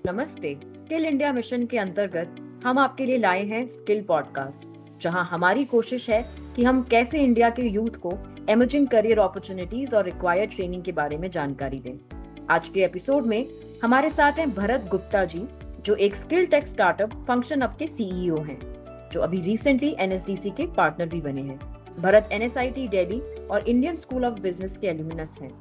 नमस्ते। Skill India mission के अंतर्गत हम आपके लिए लाए हैं स्किल पॉडकास्ट, जहां हमारी कोशिश है कि हम कैसे इंडिया के यूथ को इमर्जिंग करियर अपॉर्चुनिटीज और रिक्वायर्ड ट्रेनिंग के बारे में जानकारी दें। आज के एपिसोड में हमारे साथ हैं भरत गुप्ता जी, जो एक skill tech startup function up के सीईओ हैं, जो अभी रिसेंटली एनएसडीसी के पार्टनर भी बने हैं। भरत एनएसआईटी दिल्ली और इंडियन स्कूल ऑफ बिजनेस के एल्यूमिनस हैं।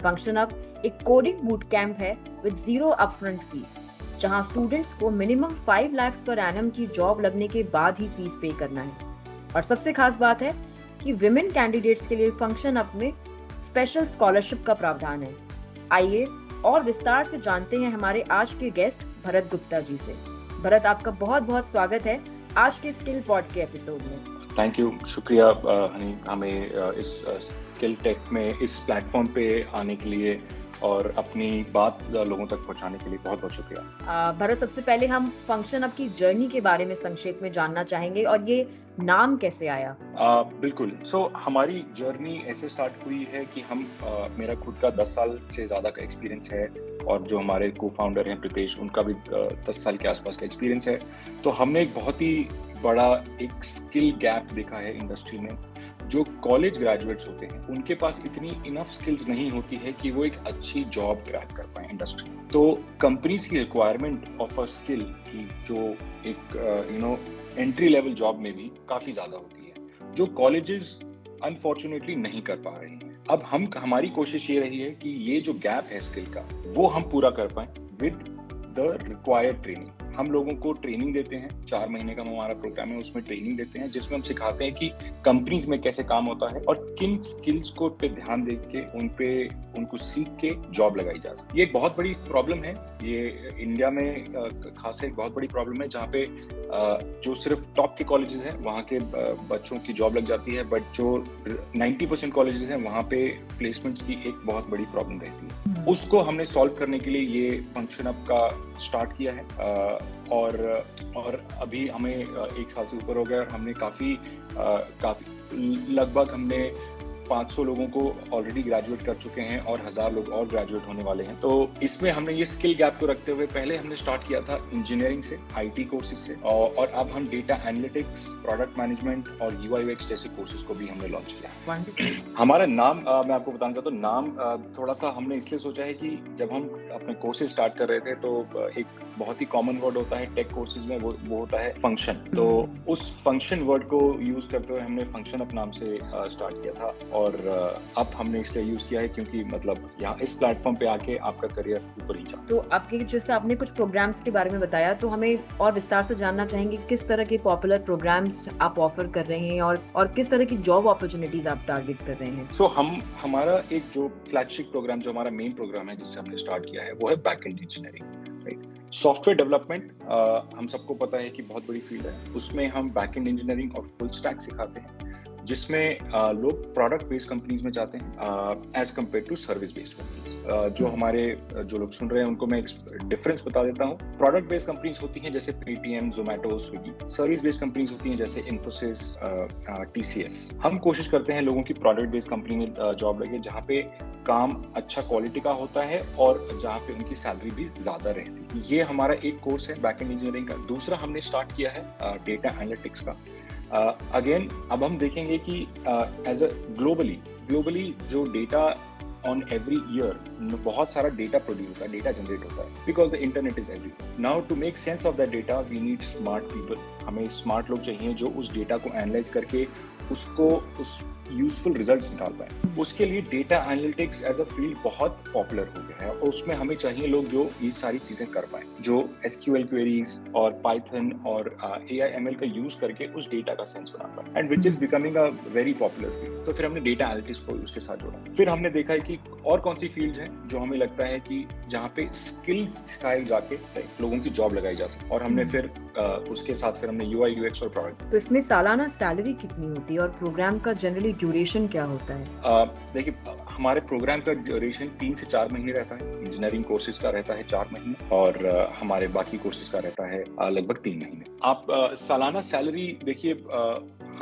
फंक्शन अप एक कोडिंग बूट कैंप है विद जीरो अपफ्रंट फीस, जहां स्टूडेंट्स को मिनिमम 5 लाख पर एनम की जॉब लगने के बाद ही फीस पे करना है। और सबसे खास बात है कि विमेन कैंडिडेट्स के लिए फंक्शन अप में स्पेशल स्कॉलरशिप का प्रावधान है। आइए और विस्तार से जानते हैं हमारे आज के गेस्ट भरत गुप्ता जी से। भरत, आपका बहुत बहुत स्वागत है आज के स्किल पॉड के एपिसोड में। थैंक यू, शुक्रिया हनी, हमें इस स्किल टेक में इस प्लेटफॉर्म पे आने के लिए और अपनी बात लोगों तक पहुंचाने के लिए बहुत बहुत शुक्रिया। भरत, सबसे पहले हम फंक्शन अप की जर्नी के बारे में संक्षेप में जानना चाहेंगे और ये नाम कैसे आया। बिल्कुल। हमारी जर्नी ऐसे स्टार्ट हुई है कि हम मेरा खुद का 10 साल से ज़्यादा का एक्सपीरियंस है और जो हमारे को फाउंडर हैं प्रीतेश, उनका भी 10 साल के आसपास का एक्सपीरियंस है। तो हमने एक बहुत ही बड़ा एक स्किल गैप देखा है इंडस्ट्री में। जो कॉलेज ग्रेजुएट्स होते हैं उनके पास इतनी इनफ स्किल्स नहीं होती है कि वो एक अच्छी जॉब क्रैक कर पाए इंडस्ट्री में। तो कंपनीज की रिक्वायरमेंट ऑफ अ स्किल की जो एक एंट्री लेवल जॉब में भी काफी ज्यादा होती है, जो कॉलेजेस अनफॉर्चुनेटली नहीं कर पा रहे हैं। अब हमारी कोशिश ये रही है कि ये जो गैप है स्किल का, वो हम पूरा कर पाए विद द रिक्वायर्ड ट्रेनिंग। हम लोगों को ट्रेनिंग देते हैं, 4 महीने का हमारा प्रोग्राम है, उसमें ट्रेनिंग देते हैं जिसमें हम सिखाते हैं कि कंपनीज में कैसे काम होता है और किन स्किल्स को पे ध्यान दे के उनको सीख के जॉब लगाई जा सकती है। ये एक बहुत बड़ी प्रॉब्लम है, ये इंडिया में खास एक बहुत बड़ी प्रॉब्लम है, जहाँ पे जो सिर्फ टॉप के कॉलेजेस हैं वहाँ के बच्चों की जॉब लग जाती है, बट जो 90% कॉलेजेस हैं वहाँ पे प्लेसमेंट्स की एक बहुत बड़ी प्रॉब्लम रहती है। उसको हमने सॉल्व करने के लिए ये फंक्शन अप का स्टार्ट किया है और अभी हमें 1 साल से ऊपर हो गया और हमने काफी लगभग हमने 500 लोगों को ऑलरेडी ग्रेजुएट कर चुके हैं और 1000 लोग और ग्रेजुएट होने वाले हैं। तो इसमें हमने ये स्किल गैप को रखते हुए पहले हमने स्टार्ट किया था इंजीनियरिंग से, आईटी कोर्सेज से, और अब हम डेटा एनालिटिक्स, प्रोडक्ट मैनेजमेंट और यूआई यूएक्स जैसे कोर्सेज को भी हमने लॉन्च किया। हमारा नाम मैं आपको बताना चाहता हूँ। नाम थोड़ा सा हमने इसलिए सोचा है कि जब हम अपने कोर्सेज स्टार्ट कर रहे थे तो एक बहुत ही कॉमन वर्ड होता है टेक कोर्सेज में, वो होता है फंक्शन। तो उस फंक्शन वर्ड को यूज करते हुए हमने फंक्शन अप नाम से स्टार्ट किया था और अब हमने इसलिए यूज किया है क्योंकि मतलब यहाँ इस प्लेटफॉर्म पे आके आपका करियर ऊपर ही जाए। तो आपके जैसे आपने कुछ प्रोग्राम्स के बारे में बताया, तो हमें और विस्तार से जानना चाहेंगे किस तरह के पॉपुलर प्रोग्राम्स आप ऑफर कर रहे हैं और किस तरह की जॉब अपॉर्चुनिटीज आप टारगेट कर रहे हैं। हमारा एक जो फ्लैगशिप प्रोग्राम, जो हमारा मेन प्रोग्राम है जिससे हमने स्टार्ट किया है, वो है बैकएंड इंजीनियरिंग। सॉफ्टवेयर डेवलपमेंट हम सबको पता है कि बहुत बड़ी फील्ड है। उसमें हम बैकएंड इंजीनियरिंग और फुल स्टैक सिखाते हैं, जिसमें लोग प्रोडक्ट बेस्ड कंपनीज में जाते हैं as compare to service based companies. जो हमारे जो लोग सुन रहे हैं उनको मैं एक डिफरेंस बता देता हूँ। प्रोडक्ट बेस्ड कंपनीज होती हैं जैसे Paytm, Zomato, Swiggy. Service based companies होती हैं जैसे इन्फोसिस, टीसीएस। हम कोशिश करते हैं लोगों की प्रोडक्ट बेस्ड कंपनी में जॉब लगे, जहाँ पे काम अच्छा क्वालिटी का होता है और जहाँ पे उनकी सैलरी भी ज्यादा रहती है। ये हमारा एक कोर्स है बैकएंड इंजीनियरिंग का। दूसरा हमने स्टार्ट किया है डेटा एनालिटिक्स का। अगेन अब हम देखेंगे कि एज अ ग्लोबली जो डेटा ऑन एवरी ईयर बहुत सारा डेटा प्रोड्यूस होता है, डेटा जनरेट होता है, because the internet is everywhere. Now to make sense of that data we need smart people. हमें स्मार्ट लोग चाहिए जो उस डेटा को एनालाइज करके उस यूजफुल रिजल्ट्स निकाल पाए। उसके लिए data analytics as a field बहुत पॉपुलर हो गया है और उसमें हमें चाहिए लोग जो ये सारी चीजें कर पाए, जो एसक्यूएल क्वेरीज और पाइथन और एआईएमएल का यूज करके उस डेटा का सेंस बना पाए, and which is becoming a very popular field. तो फिर हमने डेटा एनालिटिक्स को उसके साथ जोड़ा। फिर हमने देखा है कि और कौन सी फील्ड्स हैं जो हमें लगता है कि जहाँ पे स्किल्स सिखाए जाके लोगों की जॉब लगाई जा सके, और हमने फिर उसके साथ फिर हमने यूआई यूएक्स और प्रोडक्ट। तो इसमें सालाना सैलरी कितनी होती है और प्रोग्राम का जनरली ड्यूरेशन क्या होता है? देखिए, हमारे प्रोग्राम का ड्यूरेशन 3 से 4 महीने रहता है। इंजीनियरिंग कोर्सेज का रहता है 4 महीने और हमारे बाकी कोर्सेज का रहता है लगभग 3 महीने। आप सालाना सैलरी देखिए,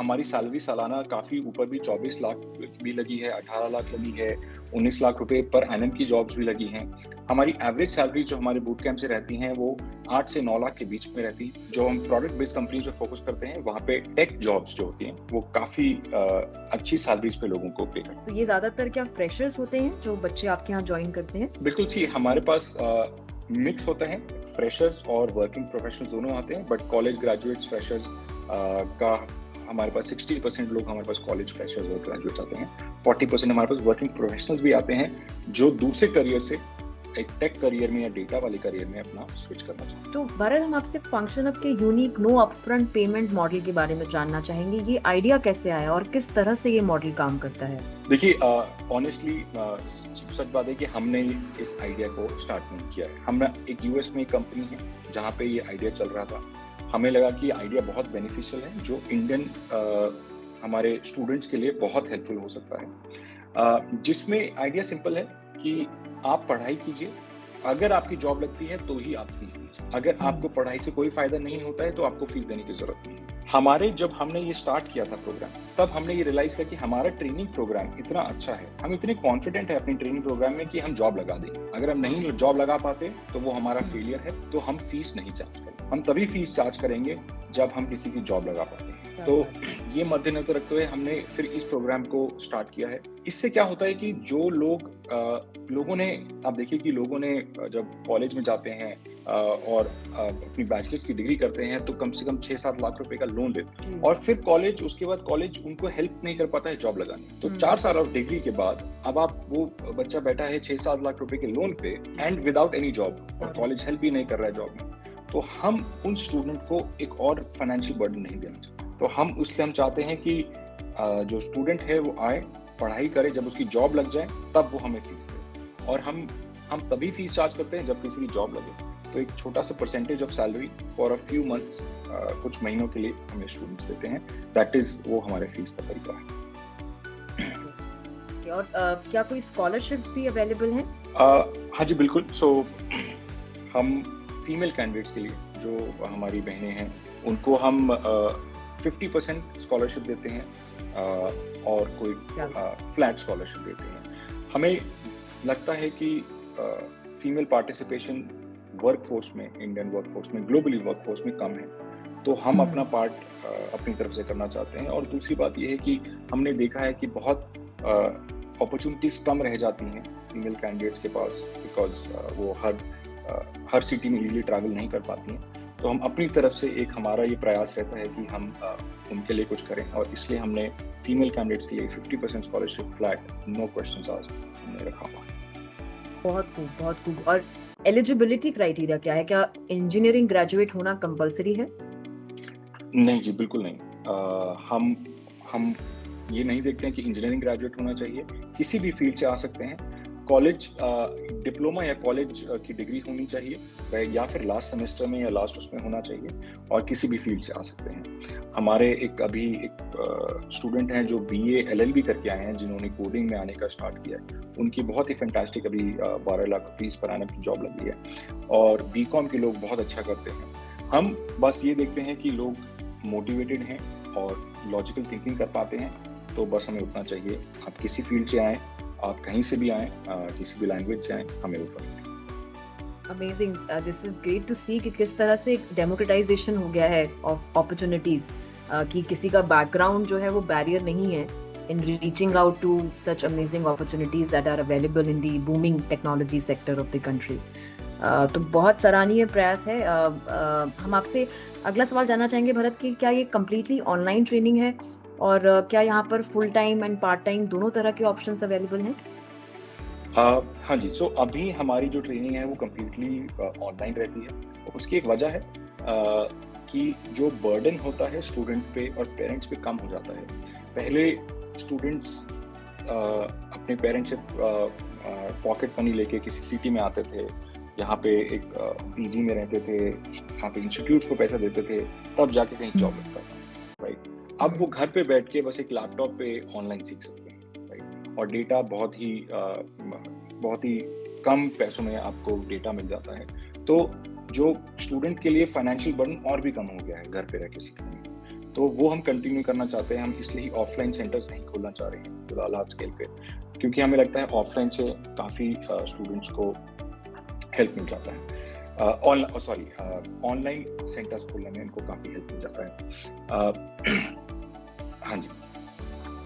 हमारी सैलरी सालाना काफ़ी ऊपर भी 24 लाख भी लगी है, 18 लाख लगी है, 19 लाख रुपए पर एनएम की जॉब्स भी लगी हैं। हमारी एवरेज सैलरी जो हमारे बूट कैंप से रहती हैं वो 8 से 9 लाख के बीच में रहती है। जो हम प्रोडक्ट बेस्ड कंपनी पे फोकस करते हैं वहाँ पे टेक जॉब्स जो होती हैं वो काफ़ी अच्छी सैलरीज पे लोगों को पे करते हैं। तो ये ज्यादातर क्या फ्रेशर्स होते हैं जो बच्चे आपके यहाँ ज्वाइन करते हैं? बिल्कुल जी, हमारे पास मिक्स होता है, फ्रेशर्स और वर्किंग प्रोफेशनल्स दोनों आते हैं, बट कॉलेज ग्रेजुएट्स फ्रेशर्स का हमारे पास 60% लोग हमारे पास कॉलेज फ्रेशर्स और ग्रेजुएट्स आते हैं। 40% हमारे पास वर्किंग प्रोफेशनल्स भी आते हैं जो दूसरे करियर से एक टेक करियर में या डेटा वाले करियर में अपना स्विच करना चाहते हैं। तो भरत, हम आपसे फंक्शन अप के unique no upfront payment model के बारे में जानना चाहेंगे। ये आइडिया कैसे आया और किस तरह से ये मॉडल काम करता है? देखिए, ऑनेस्टली सच बात है कि हमने इस आइडिया को स्टार्ट नहीं किया है। हम एक यूएस में एक कंपनी है जहाँ पे ये आइडिया चल रहा था। हमें लगा कि आइडिया बहुत बेनिफिशियल है, जो इंडियन हमारे स्टूडेंट्स के लिए बहुत हेल्पफुल हो सकता है। जिसमें आइडिया सिंपल है कि आप पढ़ाई कीजिए, अगर आपकी जॉब लगती है तो ही आप फीस दीजिए। अगर आपको पढ़ाई से कोई फायदा नहीं होता है तो आपको फीस देने की जरूरत नहीं है। हमारे जब हमने ये स्टार्ट किया था प्रोग्राम, तब हमने ये रियलाइज किया कि हमारा ट्रेनिंग प्रोग्राम इतना अच्छा है, हम इतने कॉन्फिडेंट है अपनी ट्रेनिंग प्रोग्राम में कि हम जॉब लगा देंगे। अगर हम नहीं जॉब लगा पाते तो वो हमारा फेलियर है, तो हम फीस नहीं चार्ज करेंगे। हम तभी फीस चार्ज करेंगे जब हम किसी की जॉब लगा पाते हैं। तो ये मद्देनजर रखते हुए हमने फिर इस प्रोग्राम को स्टार्ट किया है। इससे क्या होता है कि जो लोगों ने, आप देखिए कि लोगों ने जब कॉलेज में जाते हैं और अपनी बैचलर्स की डिग्री करते हैं तो कम से कम 6-7 लाख रुपए का लोन लेते हैं, और फिर उसके बाद कॉलेज उनको हेल्प नहीं कर पाता है जॉब लगाने। तो 4 साल ऑफ डिग्री के बाद अब वो बच्चा बैठा है 6-7 लाख रुपए के लोन पे एंड विदाउट एनी जॉब, और कॉलेज हेल्प भी नहीं कर रहा है जॉब में। तो हम उन स्टूडेंट को एक और फाइनेंशियल बर्डन नहीं देना चाहते। तो हम चाहते हैं कि जो स्टूडेंट है वो आए, पढ़ाई करे, जब उसकी जॉब लग जाए तब वो हमें फीस दे। और हम तभी फीस चार्ज करते हैं जब किसी की जॉब लगे। तो एक छोटा सा percentage of salary for a few months, कुछ महीनों के लिए हमें स्टूडेंट्स देते हैं। दैट इज वो हमारे फीस का तरीका है। और क्या कोई स्कॉलरशिप्स भी अवेलेबल हैं? हाँ जी, बिल्कुल। सो हम फीमेल कैंडिडेट्स के लिए, जो हमारी बहनें हैं, उनको हम 50% स्कॉलरशिप देते हैं और कोई फ्लैट स्कॉलरशिप देते हैं। हमें लगता है कि फीमेल पार्टिसिपेशन वर्कफोर्स में, इंडियन वर्कफोर्स में, ग्लोबली वर्कफोर्स में कम है, तो हम अपना पार्ट अपनी तरफ से करना चाहते हैं। और दूसरी बात यह है कि हमने देखा है कि बहुत अपॉर्चुनिटीज कम रह जाती हैं फीमेल कैंडिडेट्स के पास, बिकॉज वो हर सिटी में इजीली ट्रैवल नहीं कर पाती हैं। तो हम अपनी तरफ से हमारा ये प्रयास रहता है कि हम उनके लिए कुछ करें, और इसलिए हमने फीमेल कैंडिडेट्स के लिए 50% scholarship flat, no questions asked, हमने रखा हुआ है। बहुत खूब, बहुत खूब। और एलिजिबिलिटी क्राइटेरिया क्या है? क्या इंजीनियरिंग ग्रेजुएट होना कंपलसरी है? नहीं जी, बिल्कुल नहीं। हम ये नहीं देखते हैं कि इंजीनियरिंग ग्रेजुएट होना चाहिए, किसी भी फील्ड से आ सकते हैं। कॉलेज डिप्लोमा या कॉलेज की डिग्री होनी चाहिए, या फिर लास्ट सेमेस्टर में या लास्ट उसमें होना चाहिए, और किसी भी फील्ड से आ सकते हैं। हमारे एक स्टूडेंट हैं जो BA LLB करके आए हैं, जिन्होंने कोडिंग में आने का स्टार्ट किया है। उनकी बहुत ही फैंटास्टिक अभी 12 लाख रुपीस पर एनम की जॉब लगी है, और BCom के लोग बहुत अच्छा करते हैं। हम बस ये देखते हैं कि लोग मोटिवेटेड हैं और लॉजिकल थिंकिंग कर पाते हैं, तो बस हमें उतना चाहिए। आप किसी फील्ड से आएँ, आप कहीं से भी आएँ, किसी भी लैंग्वेज से आएँ, हमें वो फर्क। Amazing, this is great to see कि किस तरह से डेमोक्रेटाइजेशन हो गया है ऑफ अपॉर्चुनिटीज, कि किसी का बैकग्राउंड जो है वो बैरियर नहीं है in reaching out to such amazing opportunities that are available in the booming technology sector of the country. तो बहुत सराहनीय प्रयास है। हम आपसे अगला सवाल जानना चाहेंगे भरत कि क्या ये कम्प्लीटली ऑनलाइन ट्रेनिंग है, और क्या यहाँ पर full time and part time दोनों तरह के ऑप्शंस अवेलेबल हैं? हाँ जी, सो अभी हमारी जो ट्रेनिंग है वो कम्प्लीटली ऑनलाइन रहती है। उसकी एक वजह है कि जो बर्डन होता है स्टूडेंट पे और पेरेंट्स पे कम हो जाता है। पहले स्टूडेंट्स अपने पेरेंट्स से पॉकेट मनी लेके किसी सिटी में आते थे, यहाँ पे एक पीजी में रहते थे, यहाँ पे इंस्टीट्यूट्स को पैसा देते थे, तब जाके कहीं जॉब लगता था, राइट। अब वो घर पे बैठ के बस एक लैपटॉप पे ऑनलाइन सीख सकते हैं, राइट। और डेटा बहुत ही कम पैसों में आपको डेटा मिल जाता है। तो जो स्टूडेंट के लिए फाइनेंशियल बर्डन और भी कम हो गया है घर पे रह के सीखने में। तो वो हम कंटिन्यू करना चाहते हैं। हम इसलिए ही ऑफलाइन सेंटर्स नहीं खोलना चाह रहे हैं फिलहाल लार्ज स्केल पे, क्योंकि हमें लगता है ऑफलाइन से काफ़ी स्टूडेंट्स को हेल्प मिल जाता है। ऑनलाइन सेंटर्स खोलने में इनको काफ़ी हेल्प मिल जाता है। हाँ जी।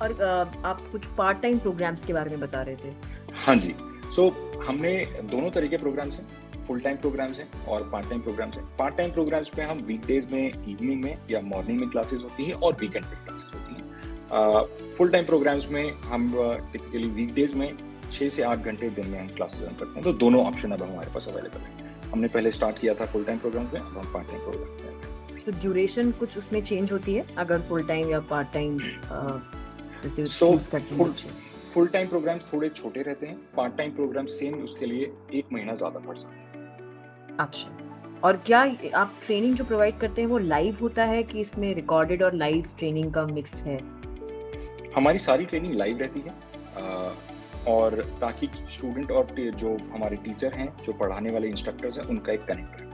और आप कुछ पार्ट टाइम प्रोग्राम्स के बारे में बता रहे थे। हाँ जी, सो हमने दोनों तरह के प्रोग्राम्स हैं, फुल टाइम प्रोग्राम्स हैं और पार्ट टाइम प्रोग्राम्स हैं। पार्ट टाइम प्रोग्राम्स में हम वीकडेज में, इवनिंग में या मॉर्निंग में क्लासेस होती हैं और वीकेंड पे क्लासेस होती हैं। फुल टाइम प्रोग्राम्स में हम टिपिकली वीकडेज में 6 से 8 घंटे दिन में हम क्लासेस रन करते हैं। तो दोनों ऑप्शन अब हमारे पास अवेलेबल है। हमने पहले स्टार्ट किया था फुल टाइम प्रोग्राम्स में, अब हम पार्ट टाइम प्रोग्राम्स में। तो ड्यूरेशन कुछ उसमें चेंज होती है अगर फुल टाइम या पार्ट टाइम जैसे So, चूज करते हैं? फुल टाइम प्रोग्राम्स थोड़े छोटे रहते हैं, पार्ट टाइम प्रोग्राम सेम उसके लिए 1 महीना ज़्यादा पड़ सकता है। अच्छा, और क्या आप ट्रेनिंग जो प्रोवाइड करते हैं वो लाइव होता है कि इसमें रिकॉर्डेड और लाइव ट्रेनिंग का मिक्स है? हमारी सारी ट्रेनिंग लाइव रहती है और ताकि स्टूडेंट और जो हमारे टीचर हैं, जो पढ़ाने वाले इंस्ट्रक्टर्स हैं, उनका एक कनेक्ट रहता है।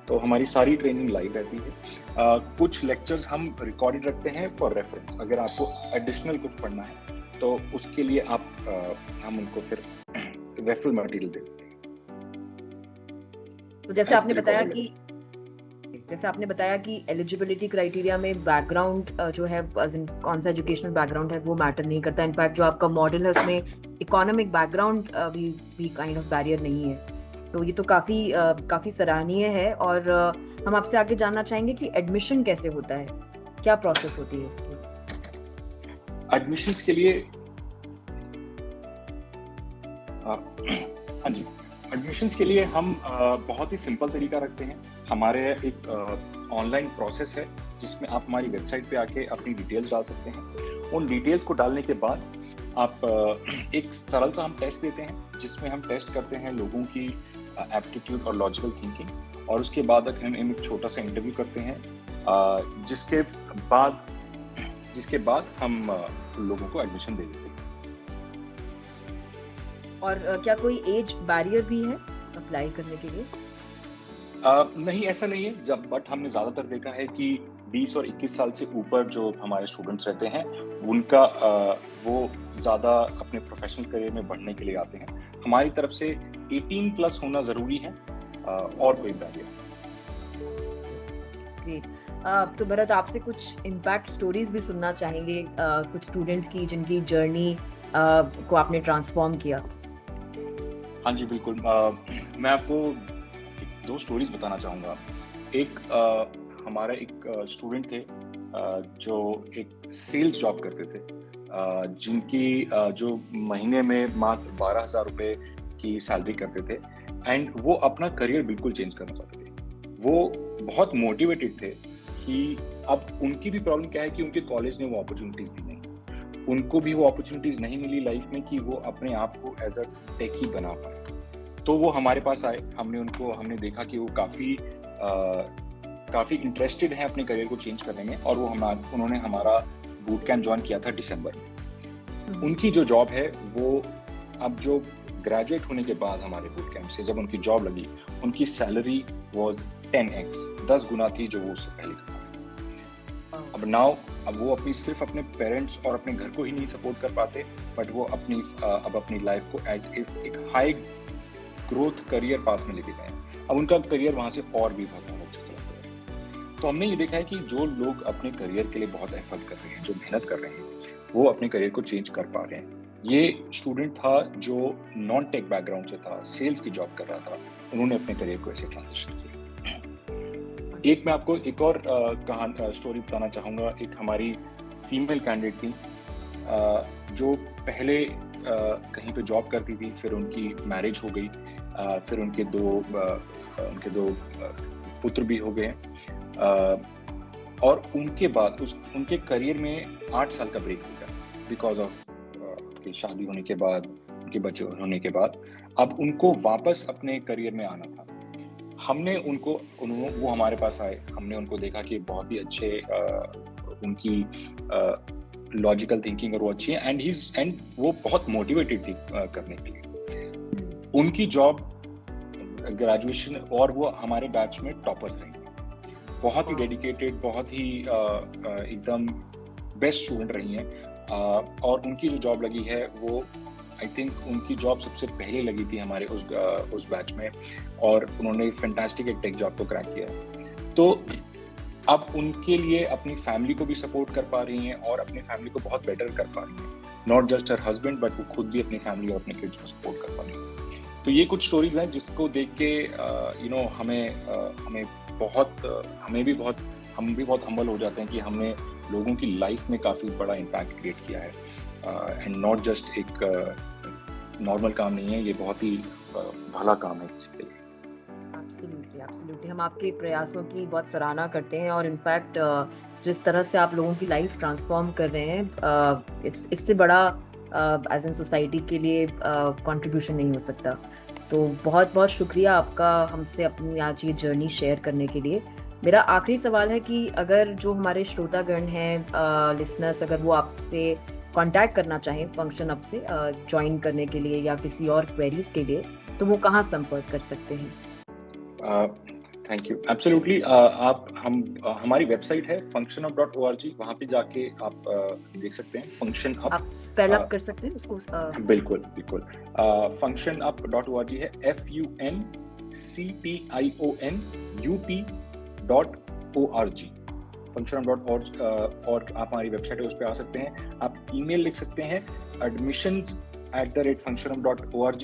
तो हमारी सारी ट्रेनिंग लाइव रहती है। कुछ लेक्चर्स हम रिकॉर्डेड रखते हैं फॉर रेफरेंस। अगर आपको एडिशनल कुछ पढ़ना है तो उसके लिए हम उनको फिर रेफरल मटेरियल दे देते हैं। तो जैसे आपने बताया कि एलिजिबिलिटी क्राइटेरिया में बैकग्राउंड जो है, कौन सा एजुकेशनल बैकग्राउंड है वो मैटर नहीं करता। इनफैक्ट जो आपका मॉडल है उसमें इकोनॉमिक बैकग्राउंड भी काइंड ऑफ बैरियर नहीं है। तो ये तो काफी सराहनीय है। और हम आपसे आगे जानना चाहेंगे कि एडमिशन कैसे होता है, क्या प्रोसेस होती है इसकी? एडमिशंस के लिए हाँ जी, एडमिशंस के लिए हम बहुत ही सिंपल तरीका रखते हैं। हमारे एक ऑनलाइन प्रोसेस है जिसमें आप हमारी वेबसाइट पे आके अपनी डिटेल्स डाल सकते हैं। उन डिटेल्स को डालने के बाद आप एक सरल सा हम टेस्ट देते हैं, जिसमें हम टेस्ट करते हैं लोगों की एप्टीट्यूड और लॉजिकल थिंकिंग, और उसके बाद हम एक छोटा सा इंटरव्यू करते हैं, जिसके बाद हम लोगों को एडमिशन दे देते हैं। और क्या कोई एज बैरियर भी है अप्लाई करने के लिए? नहीं, ऐसा नहीं है। बट हमने ज़्यादातर देखा है कि 20 और 21 साल से ऊपर जो हमारे स्टूडेंट्स रहते हैं, उनका वो ज़्यादा अपने प्रोफेशनल करियर में बढ़ने के लिए आते हैं। हमारी तरफ से 18 प्लस होना ज़रूरी है, और कोई बैरियर नहीं। ग्रेट। तो भरत, आपसे कुछ इम्पैक्ट स्टोरीज भी सुनना चाहेंगे कुछ स्टूडेंट्स की जिनकी जर्नी को आपने ट्रांसफॉर्म किया। हाँ जी, बिल्कुल। मैं आपको 2 स्टोरीज बताना चाहूँगा। एक हमारा एक स्टूडेंट थे जो एक सेल्स जॉब करते थे, जिनकी जो महीने में मात्र 12,000 रुपये की सैलरी करते थे, एंड वो अपना करियर बिल्कुल चेंज करना चाहते थे। वो बहुत मोटिवेटेड थे कि अब उनकी भी प्रॉब्लम क्या है कि उनके कॉलेज ने वो अपॉर्चुनिटीज़ दी नहीं, उनको भी वो अपॉर्चुनिटीज़ नहीं मिली लाइफ में कि वो अपने आप को एज अ टेकी बना पाए। तो वो हमारे पास आए, हमने देखा कि वो काफ़ी इंटरेस्टेड हैं अपने करियर को चेंज करने में, और उन्होंने हमारा बूट कैंप ज्वाइन किया था दिसंबर में। उनकी जो जॉब है वो अब जो ग्रेजुएट होने के बाद हमारे बूट कैंप से जब उनकी जॉब लगी, उनकी सैलरी वो 10x 10 गुना थी जो वो उससे पहले कमाते थे। अब वो सिर्फ अपने पेरेंट्स और अपने घर को ही नहीं सपोर्ट कर पाते, बट वो अपनी लाइफ को एज एक हाई ग्रोथ करियर पाथ में लेके गए। अब उनका करियर वहाँ से और भी बहुत अच्छा चला गया। तो हमने ये देखा है कि जो लोग अपने करियर के लिए बहुत एफर्ट कर रहे हैं, जो मेहनत कर रहे हैं, वो अपने करियर को चेंज कर पा रहे हैं। ये स्टूडेंट था जो नॉन टेक बैकग्राउंड से था, सेल्स की जॉब कर रहा था, उन्होंने अपने करियर को ऐसे ट्रांजिशन किया। एक मैं आपको एक और स्टोरी बताना चाहूँगा। एक हमारी फीमेल कैंडिडेट थी जो पहले कहीं पे जॉब करती थी, फिर उनकी मैरिज हो गई, फिर उनके दो पुत्र भी हो गए, और उनके बाद उनके करियर में 8 साल का ब्रेक हो गया बिकॉज ऑफ उनकी शादी होने के बाद, उनके बच्चे होने के बाद। अब उनको वापस अपने करियर में आना था। वो हमारे पास आए, हमने उनको देखा कि बहुत ही अच्छे उनकी लॉजिकल थिंकिंग और वो अच्छी है, एंड वो बहुत मोटिवेटेड थी करने के लिए। उनकी जॉब ग्रेजुएशन, और वो हमारे बैच में टॉपर रही। बहुत ही डेडिकेटेड, बहुत ही एकदम बेस्ट स्टूडेंट रही हैं, और उनकी जो जॉब लगी है वो आई थिंक उनकी जॉब सबसे पहले लगी थी हमारे उस बैच में, और उन्होंने फैंटास्टिक एक टेक जॉब को क्रैक किया है। तो अब उनके लिए अपनी फैमिली को भी सपोर्ट कर पा रही हैं और अपनी फैमिली को बहुत बेटर कर पा रही हैं, not just her husband but वो खुद भी अपनी फैमिली और अपने किड्स को सपोर्ट कर पा रही हैं। तो ये कुछ स्टोरीज हैं जिसको देख के हम भी बहुत हम्बल हो जाते हैं कि हमने लोगों की लाइफ में काफ़ी बड़ा इम्पैक्ट क्रिएट किया है, एंड नॉट जस्ट एक नॉर्मल काम नहीं है, ये बहुत ही भला काम है किसी के लिए। एब्सोल्युटली हम आपके प्रयासों की बहुत सराहना करते हैं, और इनफैक्ट जिस तरह से आप लोगों की लाइफ ट्रांसफॉर्म कर रहे हैं, इससे बड़ा एज एन सोसाइटी के लिए कंट्रीब्यूशन नहीं हो सकता। तो बहुत बहुत शुक्रिया आपका हमसे अपनी आज ये जर्नी शेयर करने के लिए। मेरा आखिरी सवाल है कि अगर जो हमारे श्रोतागण हैं, लिसनर्स, अगर वो आपसे कांटेक्ट करना चाहें फंक्शन अप से ज्वाइन करने के लिए या किसी और क्वेरीज के लिए, तो वो कहाँ संपर्क कर सकते हैं? Thank you. एब्सोल्युटली, आप हमारी वेबसाइट है functionup.org, वहाँ पे जाके आप देख सकते हैं फंक्शन अप। आप स्पेल अप कर सकते हैं उसको? बिल्कुल बिल्कुल, functionup.org है, functionup.org, functionup.org, और आप हमारी वेबसाइट है उस पर आ सकते हैं। आप ईमेल लिख सकते हैं admissions@functionup.org।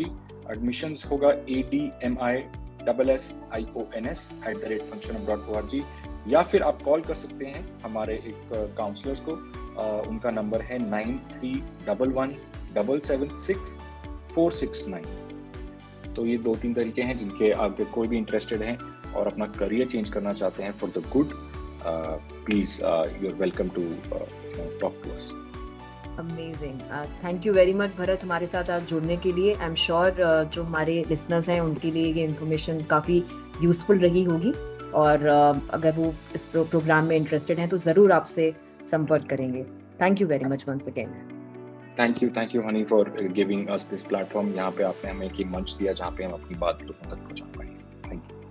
एडमिशंस होगा admissions@functionup.org, या फिर आप कॉल कर सकते हैं हमारे एक काउंसलर्स को, उनका नंबर है 9311776469। तो ये 2-3 तरीके हैं जिनके आप कोई भी इंटरेस्टेड हैं और अपना करियर चेंज करना चाहते हैं for the good, please you are welcome to talk to us. Amazing, thank you very much Bharat हमारे साथ आज जुड़ने के लिए। आई एम श्योर जो हमारे लिसनर्स हैं उनके लिए ये इन्फॉर्मेशन काफ़ी यूजफुल रही होगी, और अगर वो इस प्रोग्राम में इंटरेस्टेड हैं तो ज़रूर आपसे संपर्क करेंगे। Thank you very much once again. Thank you honey for giving us this platform. यहाँ पे आपने हमें एक मंच दिया जहाँ पे हम अपनी बात लोगों तक पहुँचा पाएंगे। Thank you.